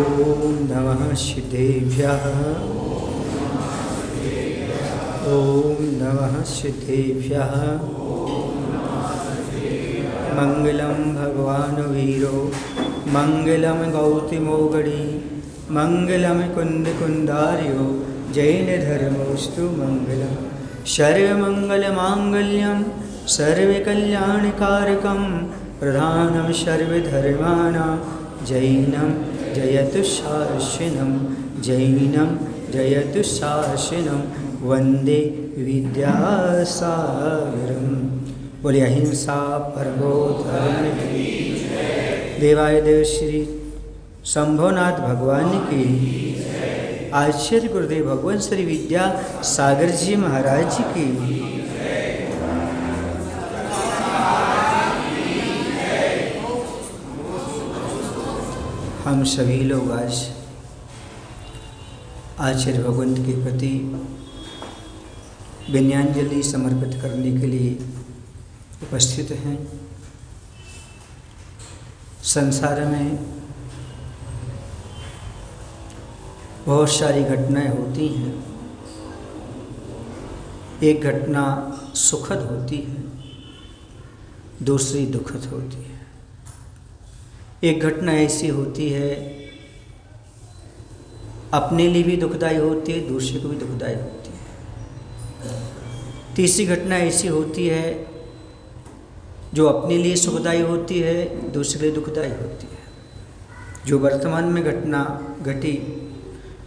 ओम नमः सिद्धेभ्यः। ओम नमः सिद्धेभ्यः। मंगलम भगवान वीरो मंगलम गौतमोगड़ी मंगलम कुंद कुंदार्यो जैन धर्मोस्तु मंगलम। सर्वमंगल मांगल्यम सर्वकल्याणकारकम प्रधानम सर्वधर्माणां जैनम जयतु शासनम जैनम जयतु शासनम वंदे विद्यासागरम। बोले अहिंसा परमो धर्म। देवाय देव श्री शंभुनाथ भगवान की। आचार्य गुरुदेव भगवान श्री विद्या सागर जी महाराज जी की। हम सभी लोग आज आचार्य भगवंत के प्रति विनयाञ्जलि समर्पित करने के लिए उपस्थित हैं। संसार में बहुत सारी घटनाएं होती हैं। एक घटना सुखद होती है, दूसरी दुखद होती है। एक घटना ऐसी होती है अपने लिए भी दुखदायी होती है, दूसरे को भी दुखदायी होती है। तीसरी घटना ऐसी होती है जो अपने लिए सुखदायी होती है, दूसरे के लिए दुखदायी होती है। जो वर्तमान में घटना घटी,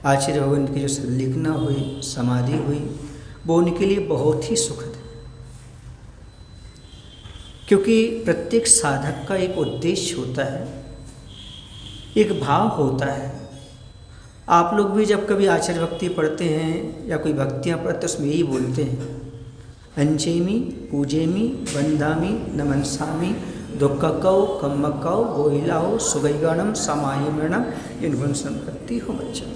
आचार्य भगवंत की जो संलिग्ना हुई, समाधि हुई, वो उनके लिए बहुत ही सुखद है। क्योंकि प्रत्येक साधक का एक उद्देश्य होता है, एक भाव होता है। आप लोग भी जब कभी आचार्य भक्ति पढ़ते हैं या कोई भक्तियाँ पढ़ते उसमें यही बोलते हैं, अंचेमी पूजेमी वंदामी नमनसामी दुक्कौ कम्मकौ गोहिलाओ सुगैगणम समाहिमणम इनगुण संपत्ति हो बच्चा।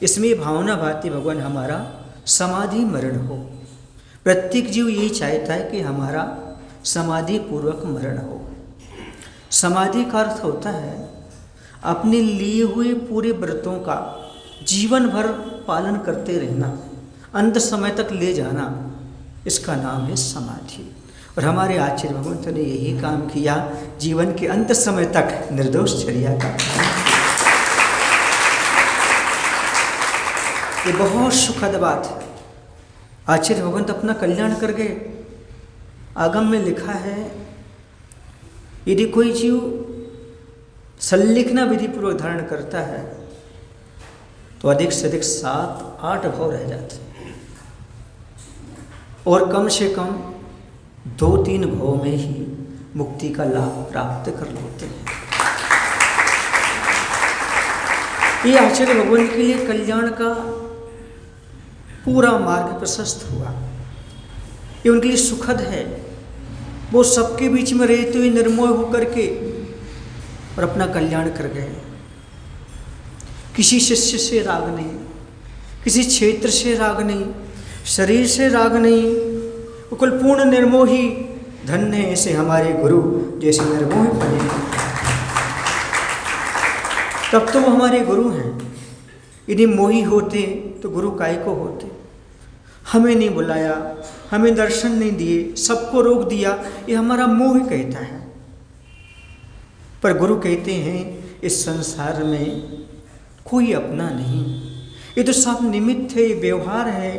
इसमें भावना भाती भगवान हमारा समाधि मरण हो। प्रत्येक जीव यही चाहता है कि हमारा समाधि पूर्वक मरण हो। समाधि का अर्थ होता है अपने लिए हुए पूरे व्रतों का जीवन भर पालन करते रहना, अंत समय तक ले जाना, इसका नाम है समाधि। और हमारे आचार्य भगवंत ने यही काम किया, जीवन के अंत समय तक निर्दोष चर्या का। ये बहुत सुखद बात है। आचार्य भगवंत अपना कल्याण कर गए। आगम में लिखा है यदि कोई जीव संलिग्ना विधि पूर्वक धारण करता है तो अधिक से अधिक 7-8 भाव रह जाते हैं और कम से कम 2-3 भाव में ही मुक्ति का लाभ प्राप्त कर लेते हैं। ये आचार्य भगवान के लिए कल्याण का पूरा मार्ग प्रशस्त हुआ। ये उनके लिए सुखद है। वो सबके बीच में रहते हुए निर्मोह होकर के और अपना कल्याण कर गए। किसी शिष्य से राग नहीं, किसी क्षेत्र से राग नहीं, शरीर से राग नहीं, वो कुल पूर्ण निर्मोही। धन्य है ऐसे हमारे गुरु जैसे निर्मोही बने। तब तो वो हमारे गुरु हैं। यदि मोही होते तो गुरु काय को होते। हमें नहीं बुलाया, हमें दर्शन नहीं दिए, सबको रोक दिया, ये हमारा मोह कहता है। पर गुरु कहते हैं इस संसार में कोई अपना नहीं, ये तो सब निमित्त है, ये व्यवहार है,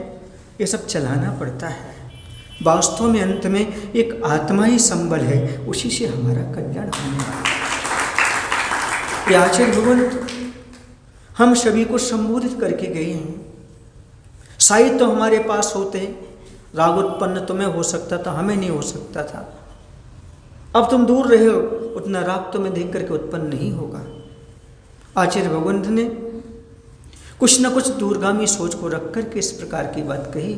ये सब चलाना पड़ता है। वास्तव में अंत में एक आत्मा ही संबल है, उसी से हमारा कल्याण होने वाला है। ये आचार्य भगवंत हम सभी को संबोधित करके गए हैं। शायद तो हमारे पास होते, राग उत्पन्न तुम्हें हो सकता था, हमें नहीं हो सकता था। अब तुम दूर रहे हो, उतना राग तुम्हें देख करके उत्पन्न नहीं होगा। आचार्य भगवंत ने कुछ न कुछ दूरगामी सोच को रख करके इस प्रकार की बात कही।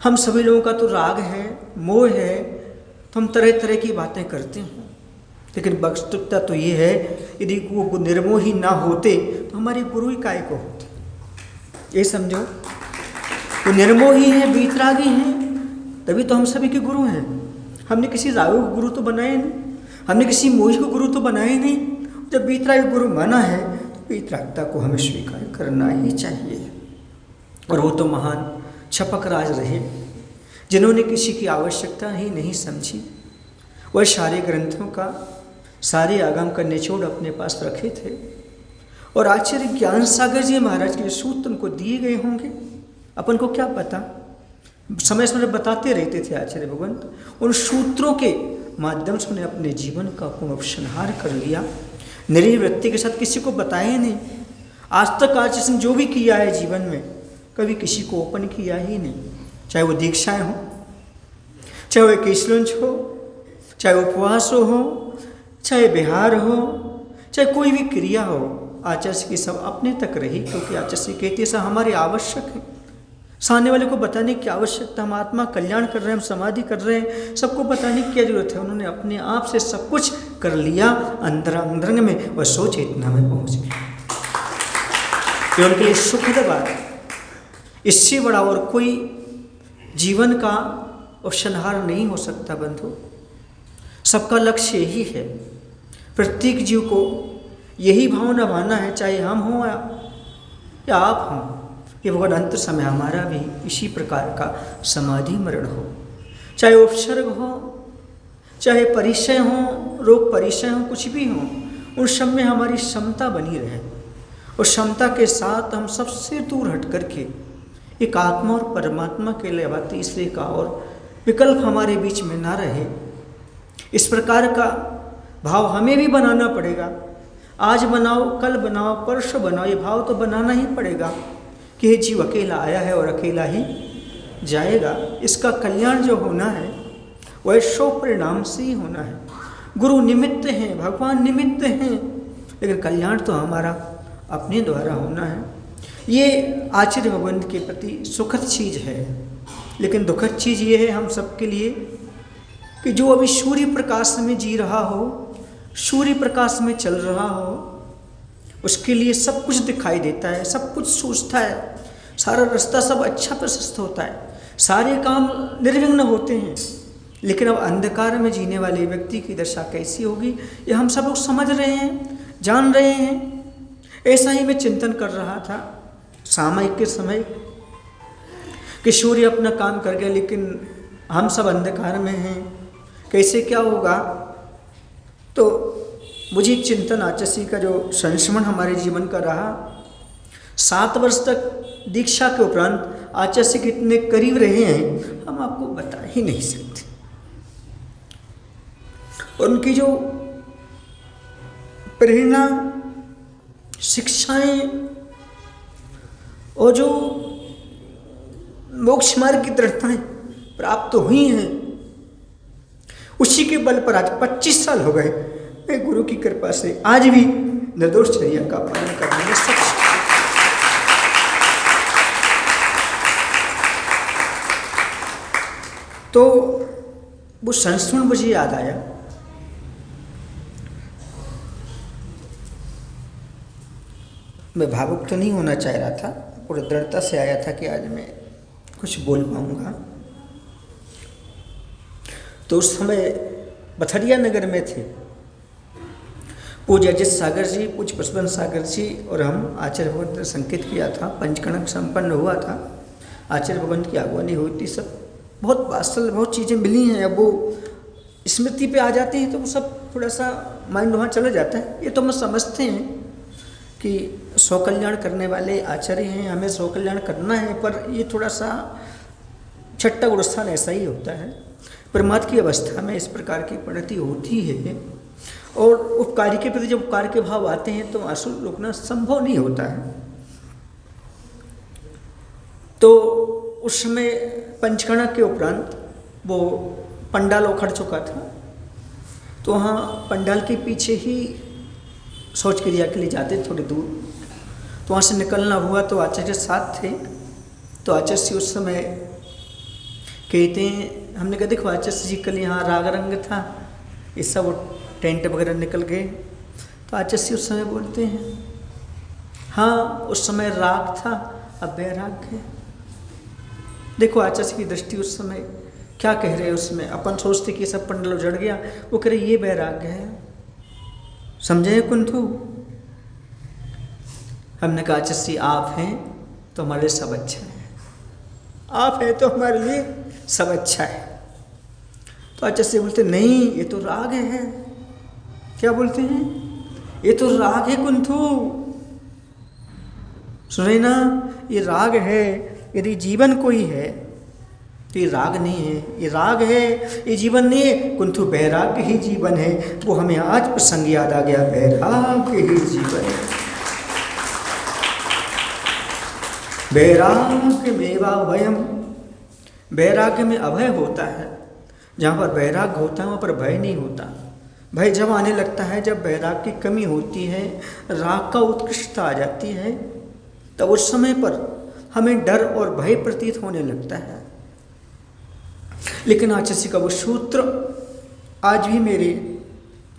हम सभी लोगों का तो राग है, मोह है, तो हम तरह तरह की बातें करते हैं। लेकिन वस्तुतः तो ये है, यदि वो निर्मोही ना होते तो हमारे गुरु ही काय को होते। ये समझो, वो निर्मोही हैं, वीतरागी हैं, तभी तो हम सभी के गुरु हैं। हमने किसी रागी को गुरु तो बनाए नहीं, हमने किसी मोही को गुरु तो बनाए नहीं। जब वीतरागी गुरु माना है तो वीतरागता को हमें स्वीकार करना ही चाहिए। और वो तो महान छपक राज रहे जिन्होंने किसी की आवश्यकता ही नहीं समझी। वह सारे ग्रंथों का, सारे आगम का निचोड़ अपने पास रखे थे और आचार्य ज्ञान सागर जी महाराज के सूत्र उनको दिए गए होंगे, अपन को क्या पता। समय समय बताते रहते थे आचार्य भगवंत, उन सूत्रों के माध्यम से उन्हें अपने जीवन का पूर्ण उपसंहार कर लिया। निर्वृत्ति के साथ किसी को बताया नहीं। आज तक आचार्य जो भी किया है जीवन में कभी किसी को ओपन किया ही नहीं, चाहे वो दीक्षाएं हो, चाहे वो केशलंच हो, चाहे उपवास हो, चाहे बिहार हो, चाहे कोई भी क्रिया हो, आचार्य की सब अपने तक रही, क्योंकि आचार्य कहते सब हमारे आवश्यक है। सामने वाले को बताने की आवश्यकता, हम आत्मा कल्याण कर रहे हैं, हम समाधि कर रहे हैं, सबको बताने की क्या जरूरत है। उन्होंने अपने आप से सब कुछ कर लिया, अंतरंग में वह सो चेतना में पहुंच गया। ये उनके लिए सुखद बात है। इससे बड़ा और कोई जीवन का उपसंहार नहीं हो सकता बंधु। सबका लक्ष्य यही है, प्रत्येक जीव को यही भावना भाना है, चाहे हम हों या आप हों, कि भगवान अंत समय हमारा भी इसी प्रकार का समाधि मरण हो। चाहे उपसर्ग हो, चाहे परिचय हो, रोग परिचय हो, कुछ भी हो, उन सब में हमारी क्षमता बनी रहे। और क्षमता के साथ हम सबसे दूर हट करके एक आत्मा और परमात्मा के लिए तीसरे का और विकल्प हमारे बीच में ना रहे, इस प्रकार का भाव हमें भी बनाना पड़ेगा। आज बनाओ, कल बनाओ, परसों बनाओ, ये भाव तो बनाना ही पड़ेगा कि ये जीव अकेला आया है और अकेला ही जाएगा। इसका कल्याण जो होना है वह सो परिणाम से ही होना है। गुरु निमित्त हैं, भगवान निमित्त हैं, लेकिन कल्याण तो हमारा अपने द्वारा होना है। ये आचार्य भगवंत के प्रति सुखद चीज़ है। लेकिन दुखद चीज़ ये है हम सबके लिए कि जो अभी सूर्य प्रकाश में जी रहा हो, सूर्य प्रकाश में चल रहा हो, उसके लिए सब कुछ दिखाई देता है, सब कुछ सोचता है, सारा रास्ता सब अच्छा प्रशस्त होता है, सारे काम निर्विघ्न होते हैं। लेकिन अब अंधकार में जीने वाले व्यक्ति की दशा कैसी होगी, ये हम सब लोग समझ रहे हैं, जान रहे हैं। ऐसा ही मैं चिंतन कर रहा था सामयिक के समय कि सूर्य अपना काम कर गया, लेकिन हम सब अंधकार में हैं, कैसे क्या होगा। तो मुझे चिंतन आचार्य का जो संस्मरण हमारे जीवन का रहा, 7 वर्ष तक दीक्षा के उपरांत आचार्य के इतने करीब रहे हैं, हम आपको बता ही नहीं सकते। और उनकी जो प्रेरणा, शिक्षाएं और जो मोक्ष मार्ग की दृढ़ताएं प्राप्त हुई हैं, उसी के बल पर आज 25 साल हो गए मैं गुरु की कृपा से आज भी निर्दोष चर्या का पालन करने में सक्षम। तो वो संस्मरण मुझे याद आया। मैं भावुक तो नहीं होना चाह रहा था, पूरी दृढ़ता से आया था कि आज मैं कुछ बोल पाऊंगा। तो उस समय बथरिया नगर में थे पूज्य अजित सागर जी, पूज्य पुष्पन सागर जी और हम आचार्य भगवंत ने संकेत किया था, पंचकणक संपन्न हुआ था, आचार्य भगवंत की आगवानी हुई थी। सब बहुत बासल, बहुत चीज़ें मिली हैं। अब वो स्मृति पे आ जाती हैं तो वो सब थोड़ा सा माइंड वहाँ चला जाता है। ये तो हम समझते हैं कि सौ कल्याण करने वाले आचार्य हैं, हमें सौ कल्याण करना है, पर ये थोड़ा सा छट्टा गुरुस्थान ऐसा ही होता है। परमात्मा की अवस्था में इस प्रकार की परिणति होती है और उपकारी के प्रति जब उपकार के भाव आते हैं तो आंसू रोकना संभव नहीं होता है। तो उस समय पंचकणक के उपरांत वो पंडाल उखड़ चुका था, तो वहाँ पंडाल के पीछे ही शौच क्रिया के लिए जाते थोड़ी दूर, तो वहाँ से निकलना हुआ तो आचार्य साथ थे। तो आचार्य उस समय कहते हैं, हमने कहा देखो आचार्य जी कल यहाँ राग रंग था, ये सब टेंट वगैरह निकल गए। तो आचार्य उस समय बोलते हैं हाँ उस समय राग था, अब वैराग है। देखो आचार्य की दृष्टि उस समय क्या कह रहे हैं उसमें। अपन सोचते कि सब पंडल उजड़ गया, वो कह रहे ये वैराग्य है। समझे कुंठू? हमने कहा आचार्य आप हैं तो हमारे लिए सब अच्छा है, आप हैं तो हमारे लिए सब अच्छा है। तो आचार्य बोलते नहीं, ये तो राग है। क्या बोलते हैं? ये तो राग है कुंथु, सुने ना, ये राग है। यदि जीवन कोई है तो ये राग नहीं है, ये राग है, ये जीवन नहीं है कुंथु, वैराग्य ही जीवन है। वो हमें आज प्रसंग याद आ गया, वैराग्य ही जीवन है। वैराग्य मेवा भयम, वैराग्य में अभय होता है। जहाँ पर वैराग्य होता है वहाँ पर भय नहीं होता। भय जब आने लगता है, जब वैराग्य की कमी होती है, राग का उत्कृष्टता आ जाती है, तब उस समय पर हमें डर और भय प्रतीत होने लगता है। लेकिन आचार्य का वो सूत्र आज भी मेरे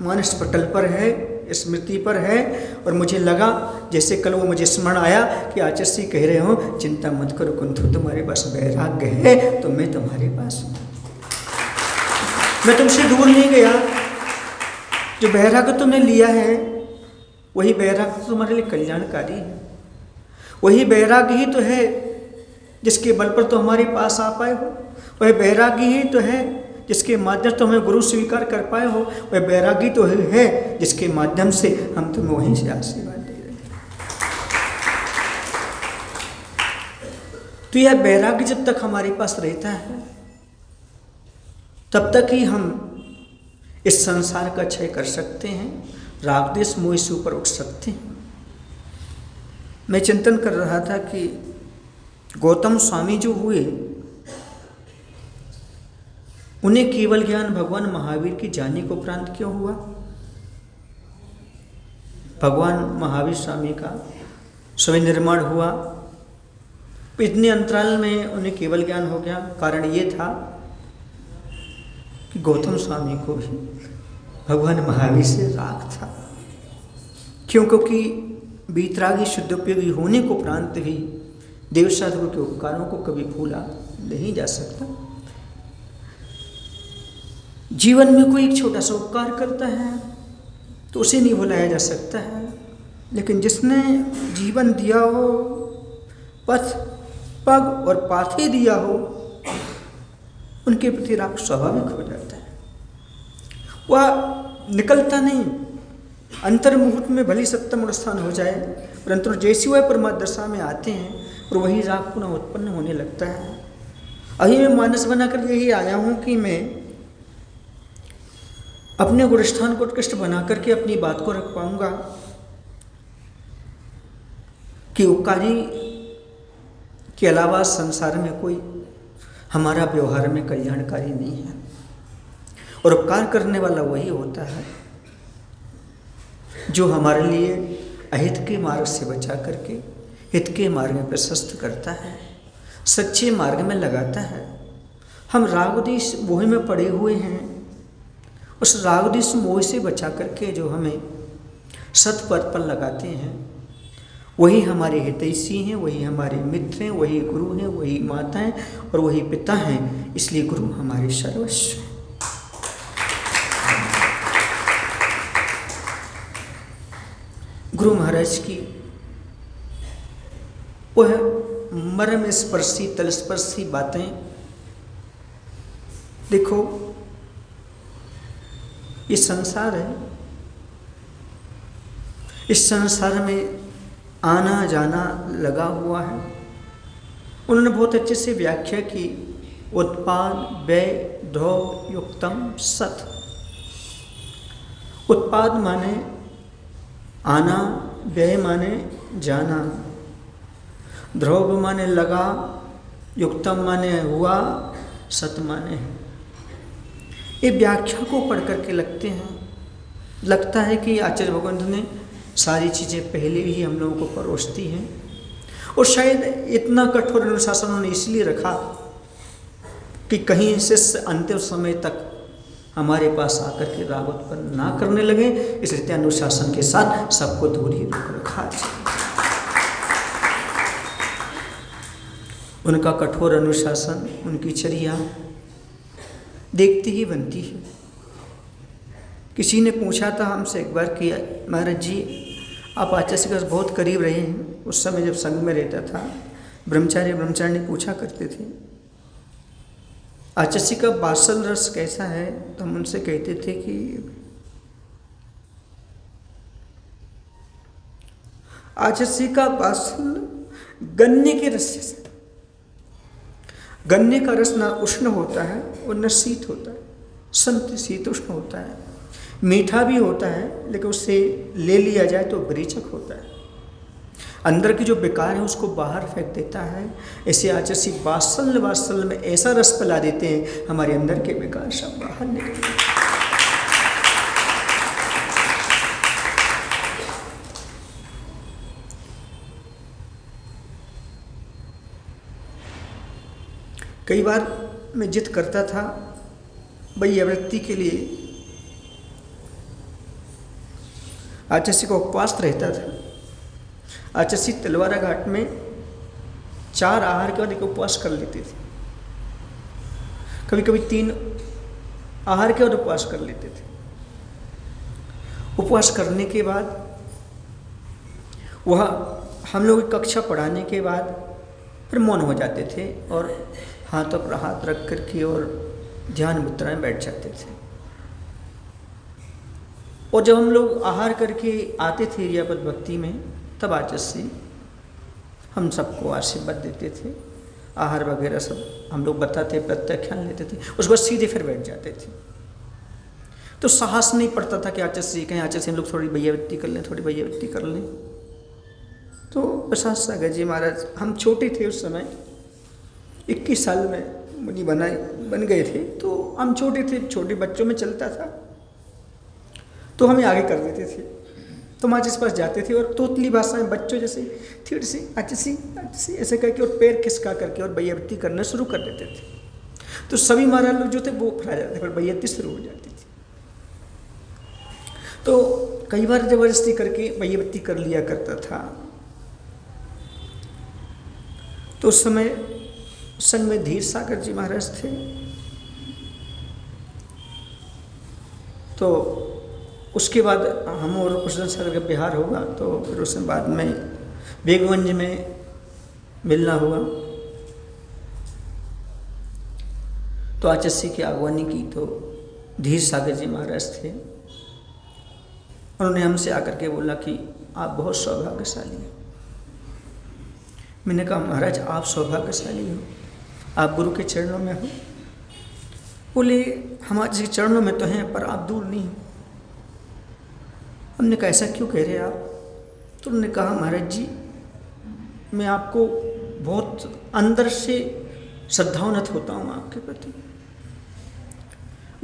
मानस पटल पर है, स्मृति पर है, और मुझे लगा जैसे कल वो मुझे स्मरण आया कि आचार्य कह रहे हो चिंता मत करो कुंथु, तुम्हारे पास वैराग्य है तो मैं तुम्हारे पास हूँ, मैं तुमसे दूर नहीं गया। जो वैराग्य तुमने लिया है वही वैराग्य तुम्हारे लिए कल्याणकारी है। वही वैराग्य ही तो है जिसके बल पर तो हमारे पास आ पाए हो। वह वैराग्य ही तो है जिसके माध्यम से तुम्हें गुरु स्वीकार कर पाए हो। वह वैराग्य तो है जिसके माध्यम से हम तुम्हें वहीं से आशीर्वाद दे रहे हैं। तो यह वैराग्य जब तक हमारे पास रहता है तब तक ही हम इस संसार का क्षय कर सकते हैं, राग द्वेष मोह से ऊपर उठ सकते हैं। मैं चिंतन कर रहा था कि गौतम स्वामी जो हुए, उन्हें केवल ज्ञान भगवान महावीर की जाने को उपरांत क्यों हुआ? भगवान महावीर स्वामी का स्वयं निर्माण हुआ, इतने अंतराल में उन्हें केवल ज्ञान हो गया। कारण ये था कि गौतम स्वामी को भी भगवान महावीर से राग था। क्यों? क्योंकि बीतरागी शुद्धोपयोगी होने को उपरांत भी देव साधुओं के उपकारों को कभी भूला नहीं जा सकता। जीवन में कोई एक छोटा सा उपकार करता है तो उसे नहीं भुलाया जा सकता है, लेकिन जिसने जीवन दिया हो, पथ पग और पाथे दिया हो, उनके प्रति राग स्वाभाविक हो जाता है। वह निकलता नहीं। अंतर्मुहूर्त में भली सप्तम स्थान हो जाए, परंतु जैसी वह परमात्म दशा में आते हैं और वही राग पुनः उत्पन्न होने लगता है। अभी मैं मानस बनाकर यही आया हूँ कि मैं अपने गुणस्थान को उत्कृष्ट बना करके अपनी बात को रख पाऊंगा कि उपकारी के अलावा संसार में कोई हमारा व्यवहार में कल्याणकारी नहीं है। और उपकार करने वाला वही होता है जो हमारे लिए अहित के मार्ग से बचा करके हित के मार्ग में प्रशस्त करता है, सच्चे मार्ग में लगाता है। हम रागद्वेष मोह में पड़े हुए हैं, उस रागद्वेष मोह से बचा करके जो हमें सत्पथ पर लगाते हैं, वही हमारे हितैषी हैं, वही हमारे मित्र हैं, वही गुरु हैं, वही माता हैं और वही पिता हैं। इसलिए गुरु हमारे सर्वस्व हैं। गुरु महाराज की वह मर्म स्पर्शी तलस्पर्शी बातें, देखो ये संसार है, इस संसार में आना जाना लगा हुआ है। उन्होंने बहुत अच्छे से व्याख्या की, उत्पाद व्यय ध्रुव युक्तम सत। उत्पाद माने आना, व्यय माने जाना, ध्रुव माने लगा, युक्तम माने हुआ, सत माने है। ये व्याख्या को पढ़ करके लगता है कि आचार्य भगवंत ने सारी चीज़ें पहले ही हम लोगों को परोस दी हैं। और शायद इतना कठोर अनुशासन उन्होंने इसलिए रखा कि कहीं शिष्य अंतिम समय तक हमारे पास आकर के राग उत्पन्न ना करने लगे, इसलिए अनुशासन के साथ सबको दूरी रखा। उनका कठोर अनुशासन, उनकी चर्या देखती ही बनती है। किसी ने पूछा था हमसे एक बार कि महाराज जी आप आचार्य के बहुत करीब रहे हैं। उस समय जब संघ में रहता था, ब्रह्मचारी पूछा करते थे आचार्य का बासल रस कैसा है, तो हम उनसे कहते थे कि आचार्य का बासल गन्ने के रस जैसा। गन्ने का रस ना उष्ण होता है और न शीत होता है, संत शीतोष्ण होता है, मीठा भी होता है, लेकिन उससे ले लिया जाए तो बरीचक होता है, अंदर की जो बेकार है उसको बाहर फेंक देता है। ऐसे आचार्य बासल में ऐसा रस पिला देते हैं, हमारे अंदर के बेकार सब बाहर निकलते हैं। कई बार मैं जिद करता था वैयावृत्ति के लिए, आचार्य का उपवास रहता था। आचार्य तलवारा घाट में 4 आहार के बाद एक उपवास कर लेते थे, कभी कभी 3 आहार के बाद उपवास कर लेते थे। उपवास करने के बाद वह हम लोग कक्षा पढ़ाने के बाद फिर मौन हो जाते थे और हाथों पर हाथ रख कर के और ध्यान मुद्रा में बैठ जाते थे। और जब हम लोग आहार करके आते थे इरियापद भक्ति में, तब आचार्य हम सबको आशीर्वाद देते थे, आहार वगैरह सब हम लोग बताते, प्रत्याख्यान लेते थे, उसके बाद सीधे फिर बैठ जाते थे। तो साहस नहीं पड़ता था कि आचार्य कहें आचार्य हम लोग थोड़ी वैयावृत्ति कर लें, थोड़ी वैयावृत्ति कर लें। तो प्रसाद सागर जी महाराज, हम छोटे थे उस समय, 21 साल में मुनि बन गए थे, तो हम छोटे थे, छोटे बच्चों में चलता था, तो हमें आगे कर देते थे। तो हम आचार्य के पास जाते थे और तोतली भाषा में बच्चों जैसे थोड़ी सी आचार्य ऐसे करके और पैर खिसका करके और वैयावृत्ति करना शुरू कर देते थे। तो सभी महाराज लोग जो थे वो फैला जाते थे, फिर वैयावृत्ति शुरू हो जाती थी। तो कई बार जबरदस्ती करके वैयावृत्ति कर लिया करता था। तो उस समय संघ में धीर सागर जी महाराज थे, तो उसके बाद हम और कृष्ण सागर का बिहार होगा, तो फिर उसमें बाद में बेगगंज में मिलना हुआ। तो आचार्य की आगवानी की, तो धीर सागर जी महाराज थे, उन्होंने हमसे आकर के बोला कि आप बहुत सौभाग्यशाली हैं। मैंने कहा महाराज आप सौभाग्यशाली हो, आप गुरु के चरणों में हो। बोले हमारे चरणों में तो हैं पर आप दूर नहीं हो। हमने कहा ऐसा क्यों कह रहे आप? तो उन्होंने कहा महाराज जी मैं आपको बहुत अंदर से श्रद्धान्वित होता हूँ आपके प्रति।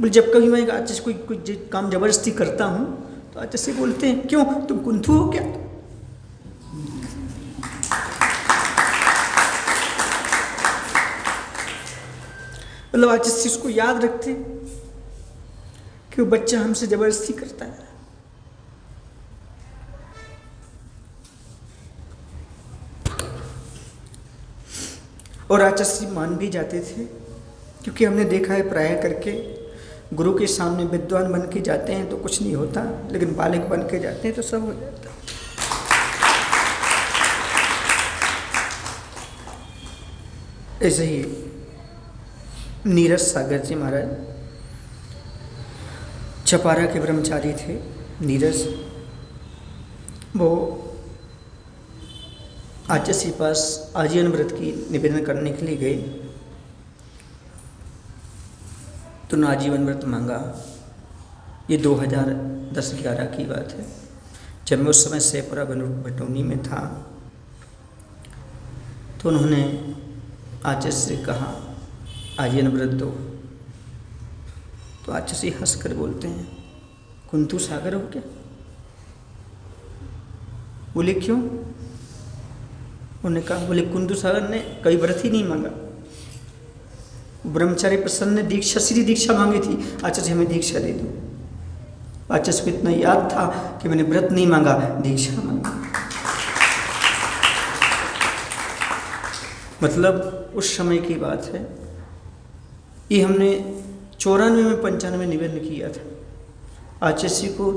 बोले जब कभी मैं आचार्य से कोई काम जबरदस्ती करता हूँ तो आचार्य से बोलते हैं क्यों तुम कुंथू हो क्या? मतलब आचार्य इसको याद रखते कि वो बच्चा हमसे जबरदस्ती करता है। और आचार्य मान भी जाते थे, क्योंकि हमने देखा है प्राय करके गुरु के सामने विद्वान बन के जाते हैं तो कुछ नहीं होता, लेकिन बालक बन के जाते हैं तो सब हो जाता है। ऐसे ही नीरज सागर जी महाराज छपारा के ब्रह्मचारी थे। नीरज वो आचार्य के पास आजीवन व्रत की निवेदन करने के लिए गए, तो उन्होंने आजीवन व्रत मांगा। ये 2010-11 की बात है, जब मैं उस समय सेपुरा भटौनी में था। तो उन्होंने आचार्य से कहा आजीवन व्रत दो। तो आचार्य हंस कर बोलते हैं कुंतु सागर हो क्या? बोले क्यों? उन्होंने कहा बोले कुंतु सागर ने कई व्रत ही नहीं मांगा, ब्रह्मचारी प्रसन्न ने दीक्षा श्री दीक्षा मांगी थी, आचार्य हमें दीक्षा दे दो। आचार्य को इतना याद था कि मैंने व्रत नहीं मांगा, दीक्षा मांगा। मतलब उस समय की बात है। ये हमने 94 में 95 निवेदन किया था। आचार्य को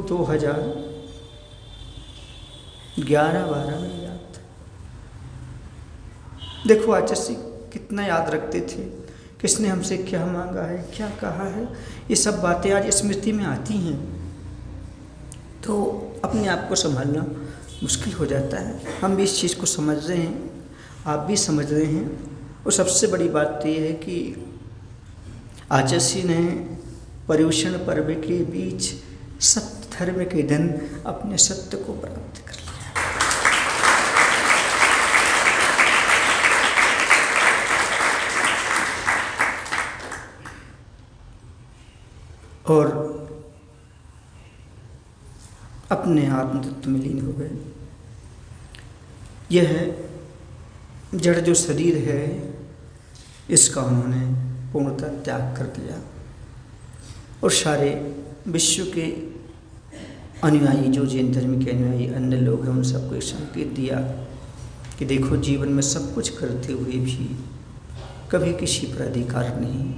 11-12 में याद था। देखो आचार्य कितना याद रखते थे, किसने हमसे क्या मांगा है, क्या कहा है, ये सब बातें आज स्मृति में आती हैं तो अपने आप को संभालना मुश्किल हो जाता है। हम भी इस चीज़ को समझ रहे हैं, आप भी समझ रहे हैं। और सबसे बड़ी बात तो ये है कि आचार्य ने पर्युषण पर्व के बीच सत्य धर्म के दिन अपने सत्य को प्राप्त कर लिया। और अपने आत्म तत्व में लीन हो गए। यह जड़ जो शरीर है इसका उन्होंने पूर्णतः त्याग कर दिया और सारे विश्व के अनुयायी, जो जैन धर्म के अनुयायी अन्य लोग हैं, उन सबको एक संकेत दिया कि देखो, जीवन में सब कुछ करते हुए भी कभी किसी पर अधिकार नहीं,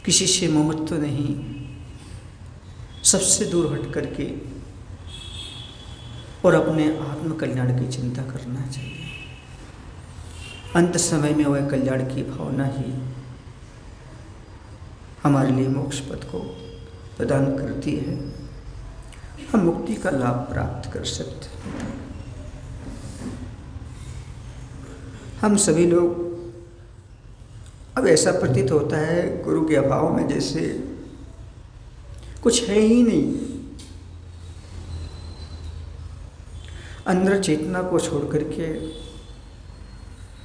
किसी से ममत्व नहीं, सबसे दूर हट करके और अपने आत्म कल्याण की चिंता करना चाहिए। अंत समय में वह कल्याण की भावना ही हमारे लिए मोक्ष पद को प्रदान करती है। हम मुक्ति का लाभ प्राप्त कर सकते हैं। हम सभी लोग, अब ऐसा प्रतीत होता है गुरु के अभाव में जैसे कुछ है ही नहीं। अंदर चेतना को छोड़ करके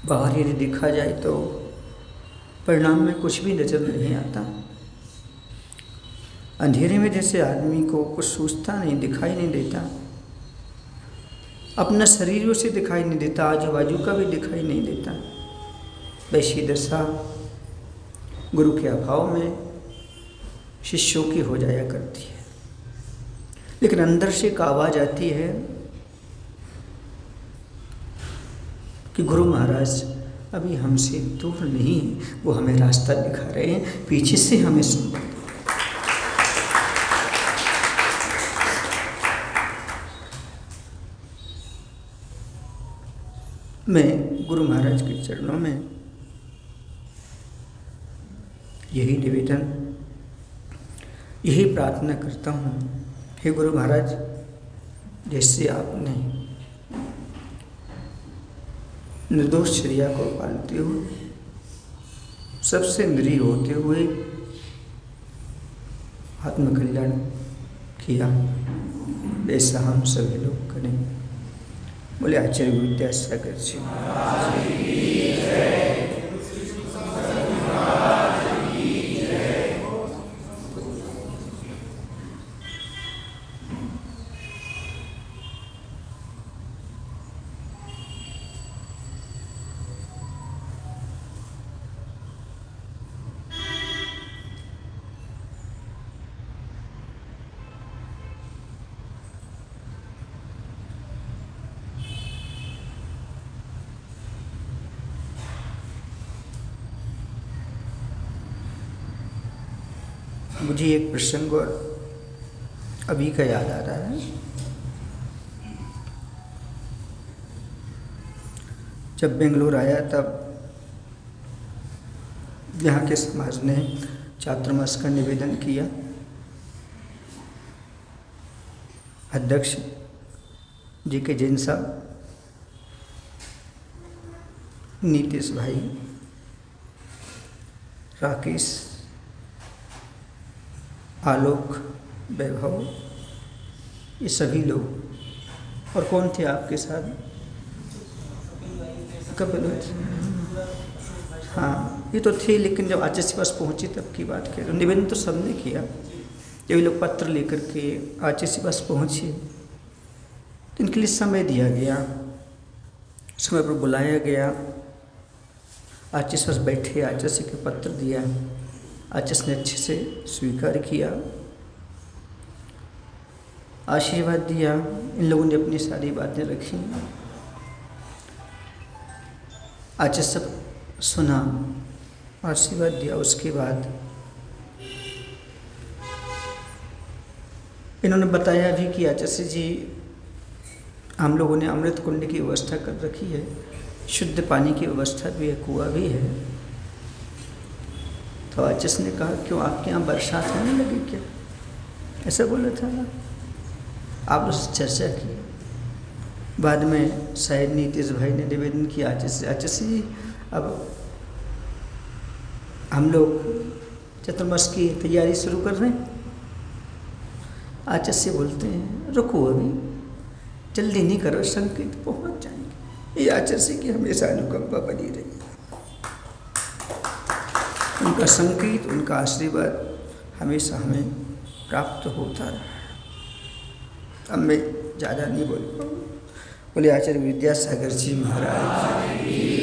बाहर यदि देखा जाए तो परिणाम में कुछ भी नजर नहीं आता। अंधेरे में जैसे आदमी को कुछ सूझता नहीं, दिखाई नहीं देता, अपना शरीर से दिखाई नहीं देता, आजू बाजू का भी दिखाई नहीं देता, वैसी दशा गुरु के अभाव में शिष्यों की हो जाया करती है। लेकिन अंदर से एक आवाज़ आती है कि गुरु महाराज अभी हमसे दूर नहीं है, वो हमें रास्ता दिखा रहे हैं, पीछे से हमें संभाल। मैं गुरु महाराज के चरणों में यही निवेदन, यही प्रार्थना करता हूँ, हे गुरु महाराज, जैसे आपने निर्दोष शरिया को पालते हुए, सबसे निरीह होते हुए आत्मकल्याण किया, ऐसा हम सभी लोग करें। बोले आचार्य गुरु विद्यासागर जी। मुझे एक प्रसंग और अभी का याद आ रहा है। जब बेंगलोर आया तब यहाँ के समाज ने चातुर्मास का निवेदन किया। अध्यक्ष जी के जैन साहब, नीतीश भाई, राकेश, आलोक, वैभव, ये सभी लोग, और कौन थे आपके साथ? कपिल, हाँ ये तो थे, लेकिन जब आचार्य के पास पहुँचे तब की बात करें। निवेदन तो सबने किया। जब ये लोग पत्र लेकर के आचार्य के पास पहुँचे तो इनके लिए समय दिया गया, समय पर बुलाया गया। आचार्य के पास बैठे, आचार्य के पत्र दिया, आचार्य ने अच्छे से स्वीकार किया, आशीर्वाद दिया। इन लोगों ने अपनी सारी बातें रखी, आचार्य सब सुना, आशीर्वाद दिया। उसके बाद इन्होंने बताया भी कि आचार्य जी हम लोगों ने अमृत कुंड की व्यवस्था कर रखी है, शुद्ध पानी की व्यवस्था भी है, कुआं भी है। तो आचिस ने कहा क्यों आपके यहाँ बरसात होने लगी क्या, ऐसा बोला था ना। आप उससे चर्चा की। बाद में शायद नीतीश भाई ने निवेदन किया आचिस से, आचिस जी अब हम लोग चतुर्मास की तैयारी शुरू कर रहे हैं। आचिस से बोलते हैं रुको अभी, जल्दी नहीं करो, संकेत पहुंच जाएंगे। ये आचिस की हमेशा अनुकंपा बनी रही, उनका संकेत, उनका आशीर्वाद हमेशा हमें प्राप्त होता रहा। अब मैं ज़्यादा नहीं बोल पाऊँ। बोले आचार्य विद्यासागर जी महाराज।